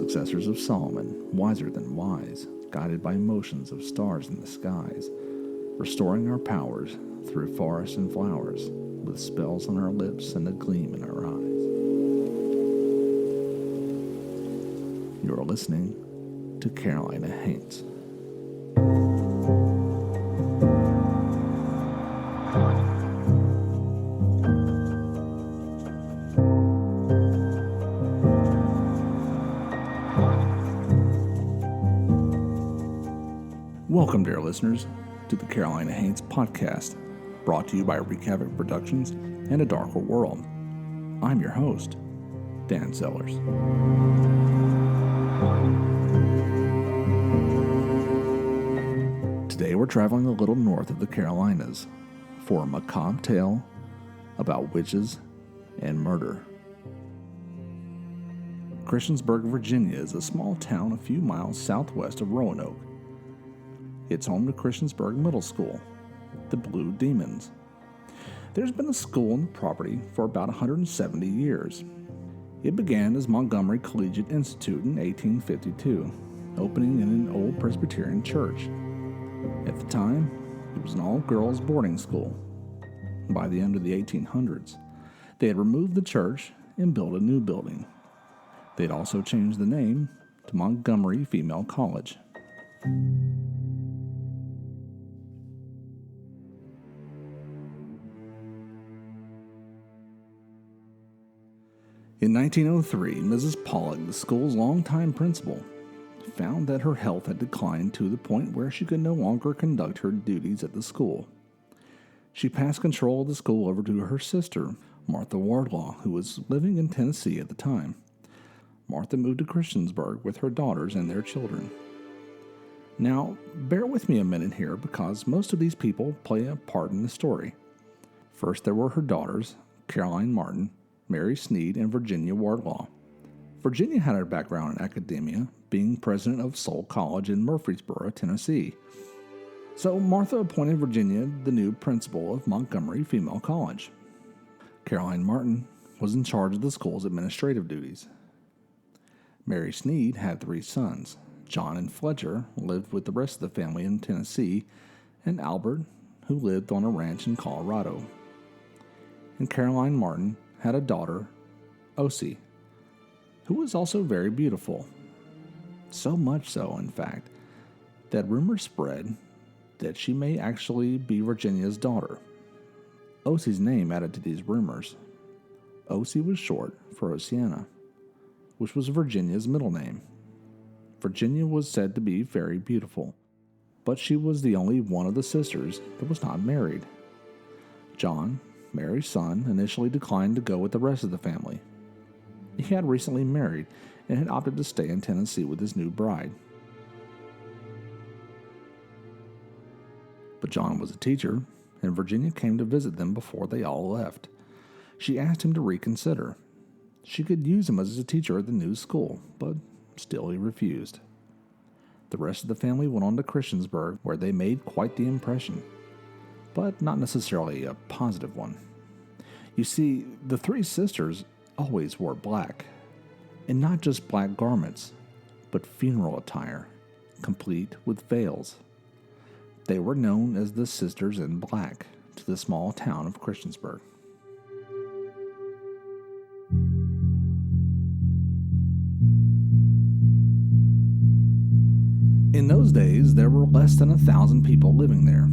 successors of Solomon, wiser than wise, guided by motions of stars in the skies, restoring our powers through forests and flowers, with spells on our lips and a gleam in our eyes. You're listening to Carolina Haints. Welcome, dear listeners, to the Carolina Haints podcast, brought to you by Wreak Havoc Productions and A Darker World. I'm your host, Dan Sellers. Today we're traveling a little north of the Carolinas for a macabre tale about witches and murder. Christiansburg, Virginia is a small town a few miles southwest of Roanoke. It's home to Christiansburg Middle School, the Blue Demons. There's been a school on the property for about 170 years. It began as Montgomery Collegiate Institute in 1852, opening in an old Presbyterian church. At the time, it was an all-girls boarding school. By the end of the 1800s, they had removed the church and built a new building. They had also changed the name to Montgomery Female College. In 1903, Mrs. Pollock, the school's longtime principal, found that her health had declined to the point where she could no longer conduct her duties at the school. She passed control of the school over to her sister, Martha Wardlaw, who was living in Tennessee at the time. Martha moved to Christiansburg with her daughters and their children. Now, bear with me a minute here because most of these people play a part in the story. First, there were her daughters, Caroline Martin, Mary Sneed, and Virginia Wardlaw. Virginia had a background in academia, being president of Soule College in Murfreesboro, Tennessee. So Martha appointed Virginia the new principal of Montgomery Female College. Caroline Martin was in charge of the school's administrative duties. Mary Sneed had 3 sons. John and Fletcher lived with the rest of the family in Tennessee, and Albert, who lived on a ranch in Colorado. And Caroline Martin had a daughter, Osie, who was also very beautiful. So much so, in fact, that rumors spread that she may actually be Virginia's daughter. Osie's name added to these rumors. Osie was short for Oceana, which was Virginia's middle name. Virginia was said to be very beautiful, but she was the only one of the sisters that was not married. John, Mary's son, initially declined to go with the rest of the family. He had recently married and had opted to stay in Tennessee with his new bride. But John was a teacher, and Virginia came to visit them before they all left. She asked him to reconsider. She could use him as a teacher at the new school, but still he refused. The rest of the family went on to Christiansburg, where they made quite the impression, but not necessarily a positive one. You see, the 3 sisters always wore black, and not just black garments, but funeral attire, complete with veils. They were known as the Sisters in Black to the small town of Christiansburg. In those days, there were less than 1,000 people living there,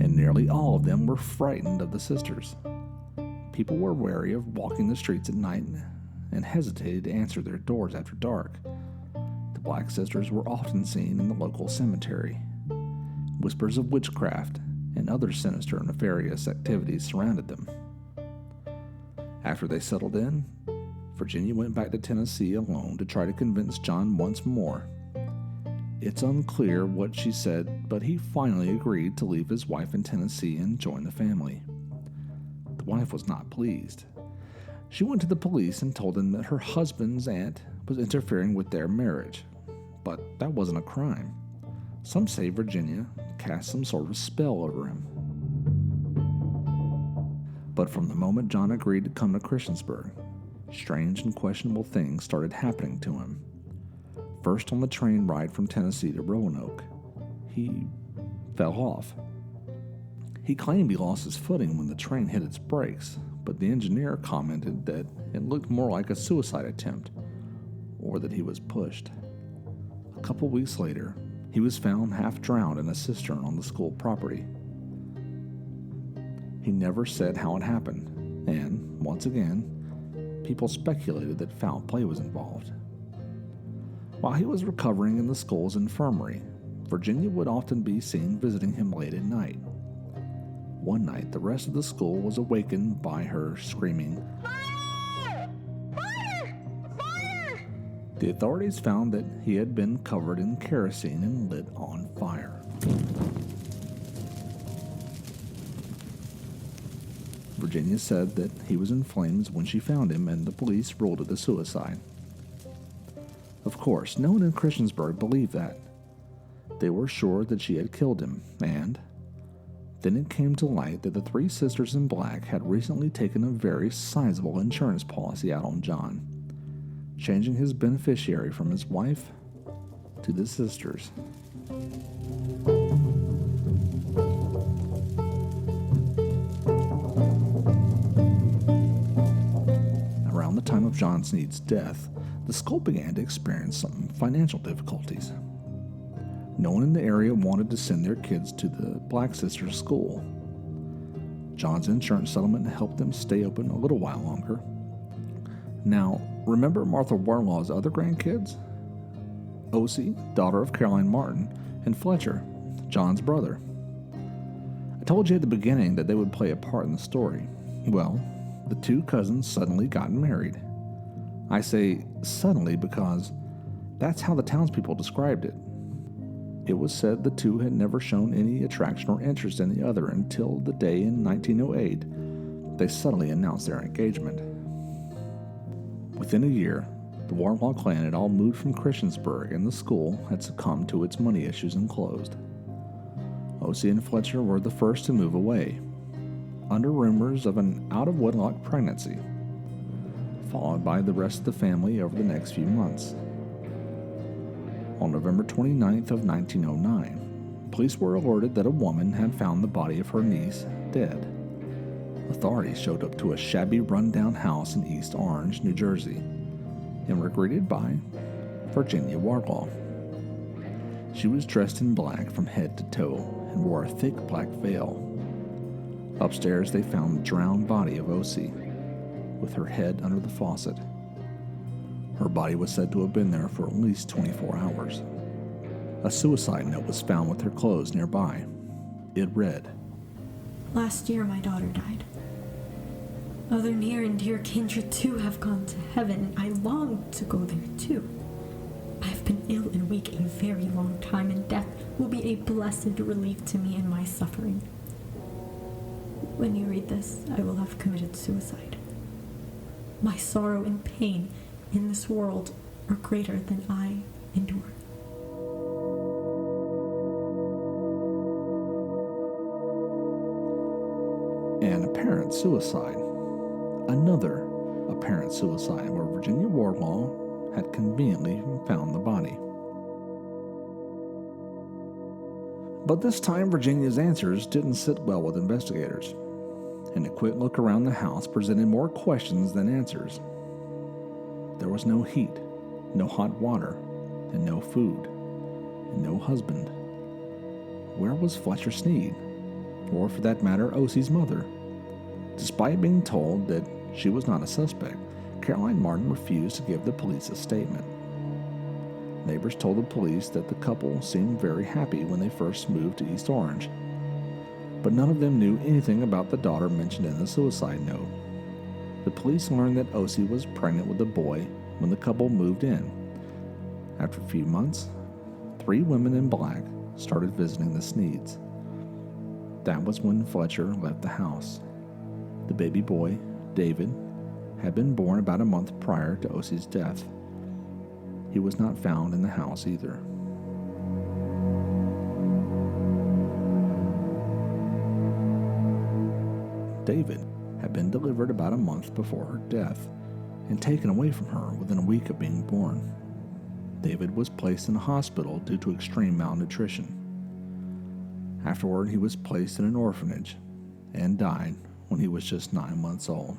and nearly all of them were frightened of the sisters. People were wary of walking the streets at night and hesitated to answer their doors after dark. The Black Sisters were often seen in the local cemetery. Whispers of witchcraft and other sinister and nefarious activities surrounded them. After they settled in, Virginia went back to Tennessee alone to try to convince John once more. It's unclear what she said, but he finally agreed to leave his wife in Tennessee and join the family. The wife was not pleased. She went to the police and told them that her husband's aunt was interfering with their marriage, but that wasn't a crime. Some say Virginia cast some sort of spell over him. But from the moment John agreed to come to Christiansburg, strange and questionable things started happening to him. First on the train ride from Tennessee to Roanoke, he fell off. He claimed he lost his footing when the train hit its brakes, but the engineer commented that it looked more like a suicide attempt, or that he was pushed. A couple weeks later, he was found half drowned in a cistern on the school property. He never said how it happened, and, once again, people speculated that foul play was involved. While he was recovering in the school's infirmary, Virginia would often be seen visiting him late at night. One night, the rest of the school was awakened by her screaming, "Fire! Fire! Fire!" The authorities found that he had been covered in kerosene and lit on fire. Virginia said that he was in flames when she found him, and the police ruled it a suicide. Of course, no one in Christiansburg believed that. They were sure that she had killed him, and then it came to light that the three sisters in black had recently taken a very sizable insurance policy out on John, changing his beneficiary from his wife to the sisters. Around the time of John Sneed's death, the school began to experience some financial difficulties. No one in the area wanted to send their kids to the Black Sisters school. John's insurance settlement helped them stay open a little while longer. Now, remember Martha Warlaw's other grandkids? Osie, daughter of Caroline Martin, and Fletcher, John's brother. I told you at the beginning that they would play a part in the story. Well, the two cousins suddenly got married. I say suddenly because that's how the townspeople described it. It was said the two had never shown any attraction or interest in the other until the day in 1908 they suddenly announced their engagement. Within a year, the Warlaw clan had all moved from Christiansburg, and the school had succumbed to its money issues and closed. Osie and Fletcher were the first to move away, under rumors of an out-of-wedlock pregnancy, followed by the rest of the family over the next few months. On November 29th of 1909, police were alerted that a woman had found the body of her niece dead. Authorities showed up to a shabby, run-down house in East Orange, New Jersey, and were greeted by Virginia Warlaw. She was dressed in black from head to toe and wore a thick black veil. Upstairs, they found the drowned body of Osie, with her head under the faucet. Her body was said to have been there for at least 24 hours. A suicide note was found with her clothes nearby. It read, "Last year my daughter died. Other near and dear kindred too have gone to heaven. I long to go there too. I have been ill and weak a very long time, and death will be a blessed relief to me in my suffering. When you read this, I will have committed suicide. My sorrow and pain in this world are greater than I endure." An apparent suicide. Another apparent suicide where Virginia Warlaw had conveniently found the body. But this time, Virginia's answers didn't sit well with investigators, and a quick look around the house presented more questions than answers. There was no heat, no hot water, and no food, and no husband. Where was Fletcher Sneed? Or, for that matter, Osie's mother? Despite being told that she was not a suspect, Caroline Martin refused to give the police a statement. Neighbors told the police that the couple seemed very happy when they first moved to East Orange, but none of them knew anything about the daughter mentioned in the suicide note. The police learned that Osie was pregnant with a boy when the couple moved in. After a few months, 3 women in black started visiting the Sneeds. That was when Fletcher left the house. The baby boy, David, had been born about a month prior to Osie's death. He was not found in the house either. David had been delivered about a month before her death and taken away from her within a week of being born. David was placed in a hospital due to extreme malnutrition. Afterward, he was placed in an orphanage and died when he was just 9 months old.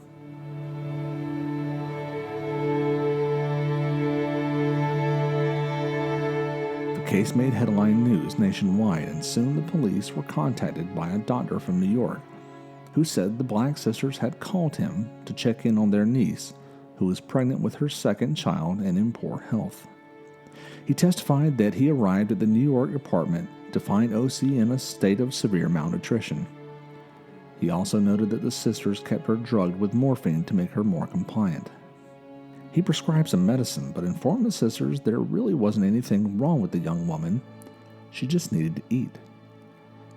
The case made headline news nationwide, and soon the police were contacted by a doctor from New York who said the Black sisters had called him to check in on their niece, who was pregnant with her second child and in poor health. He testified that he arrived at the New York apartment to find OC in a state of severe malnutrition. He also noted that the sisters kept her drugged with morphine to make her more compliant. He prescribed some medicine, but informed the sisters there really wasn't anything wrong with the young woman. She just needed to eat.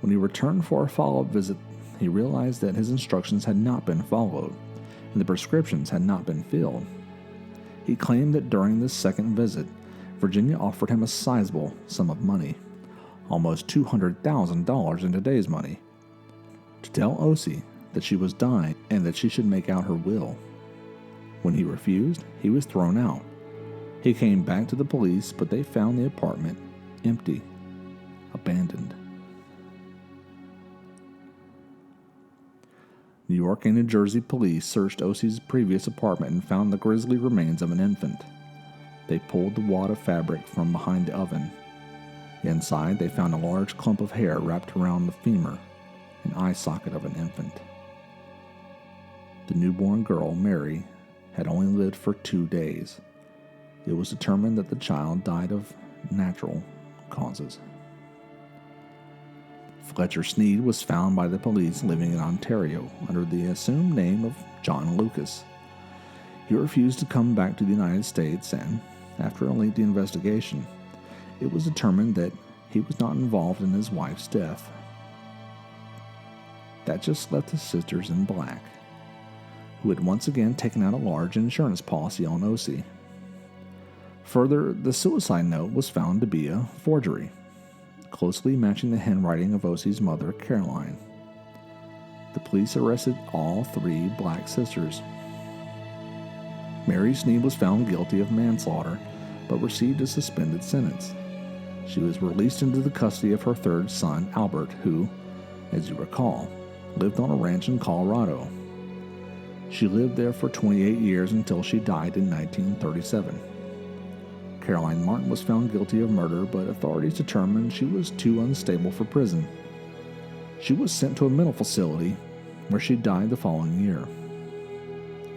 When he returned for a follow-up visit, he realized that his instructions had not been followed, and the prescriptions had not been filled. He claimed that during this second visit, Virginia offered him a sizable sum of money, almost $200,000 in today's money, to tell OC that she was dying and that she should make out her will. When he refused, he was thrown out. He came back to the police, but they found the apartment empty, abandoned. New York and New Jersey police searched OC's previous apartment and found the grisly remains of an infant. They pulled the wad of fabric from behind the oven. Inside, they found a large clump of hair wrapped around the femur and eye socket of an infant. The newborn girl, Mary, had only lived for 2 days. It was determined that the child died of natural causes. Fletcher Sneed was found by the police living in Ontario under the assumed name of John Lucas. He refused to come back to the United States, and after a lengthy investigation, it was determined that he was not involved in his wife's death. That just left the sisters in black, who had once again taken out a large insurance policy on OC. Further, the suicide note was found to be a forgery, closely matching the handwriting of OC's mother, Caroline. The police arrested all 3 black sisters. Mary Sneed was found guilty of manslaughter, but received a suspended sentence. She was released into the custody of her third son, Albert, who, as you recall, lived on a ranch in Colorado. She lived there for 28 years until she died in 1937. Caroline Martin was found guilty of murder, but authorities determined she was too unstable for prison. She was sent to a mental facility where she died the following year.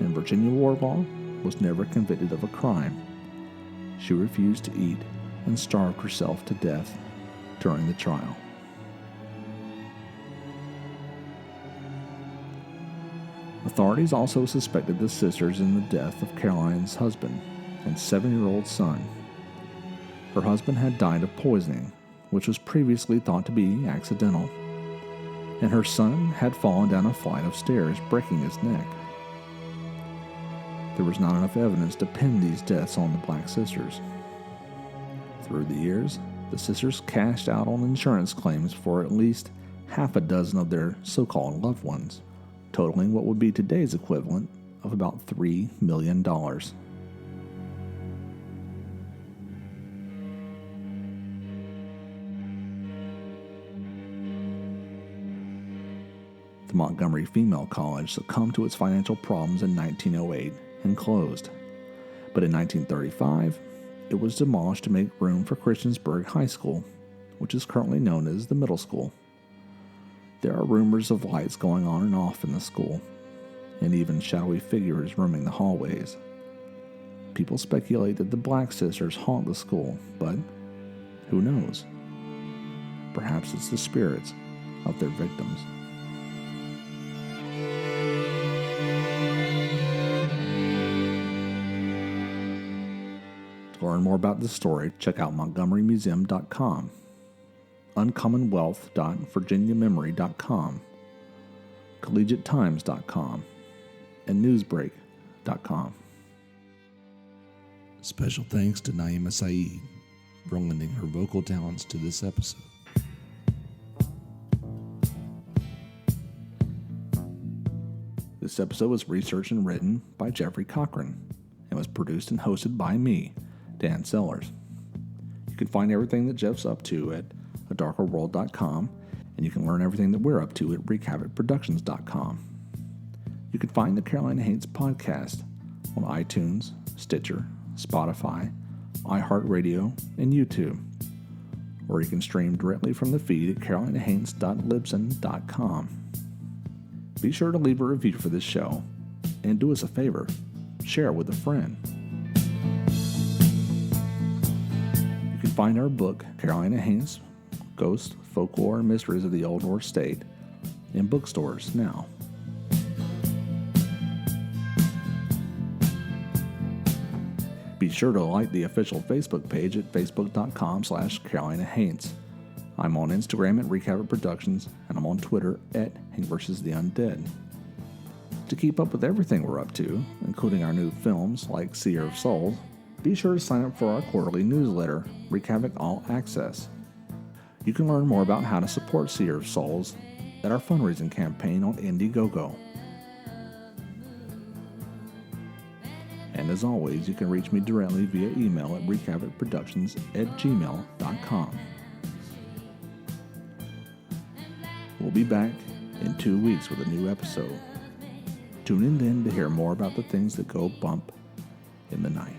And Virginia Wardlaw was never convicted of a crime. She refused to eat and starved herself to death during the trial. Authorities also suspected the sisters in the death of Caroline's husband and 7-year-old son. Her husband had died of poisoning, which was previously thought to be accidental, and her son had fallen down a flight of stairs, breaking his neck. There was not enough evidence to pin these deaths on the black sisters. Through the years, the sisters cashed out on insurance claims for at least half a dozen of their so-called loved ones, totaling what would be today's equivalent of about $3 million. The Montgomery Female College succumbed to its financial problems in 1908 and closed. But in 1935, it was demolished to make room for Christiansburg High School, which is currently known as the middle school. There are rumors of lights going on and off in the school, and even shadowy figures roaming the hallways. People speculate that the Black Sisters haunt the school, but who knows? Perhaps it's the spirits of their victims. To learn more about this story, check out montgomerymuseum.com, uncommonwealth.virginiamemory.com, collegiatetimes.com, and newsbreak.com. Special thanks to Naima Saeed for lending her vocal talents to this episode. This episode was researched and written by Jeffrey Cochran and was produced and hosted by me, Dan Sellers. can find everything that Jeff's up to at adarkerworld.com, and you can learn everything that we're up to at wreakhavocproductions.com. You can find the Carolina Hates podcast on iTunes, Stitcher, Spotify, iHeartRadio, and YouTube. Or you can stream directly from the feed at carolinahaints.libsyn.com. Be sure to leave a review for this show, and do us a favor, share it with a friend. You can find our book, Carolina Haints, Ghosts, Folklore, and Mysteries of the Old North State, in bookstores now. Be sure to like the official Facebook page at facebook.com/Carolina Haints. I'm on Instagram at Wreak Havoc Productions, and I'm on Twitter at Hank vs. the Undead. To keep up with everything we're up to, including our new films like Seer of Souls, be sure to sign up for our quarterly newsletter, Wreak Havoc All Access. You can learn more about how to support Seer of Souls at our fundraising campaign on Indiegogo. And as always, you can reach me directly via email at wreakhavocproductions@gmail.com. We'll be back in 2 weeks with a new episode. Tune in then to hear more about the things that go bump in the night.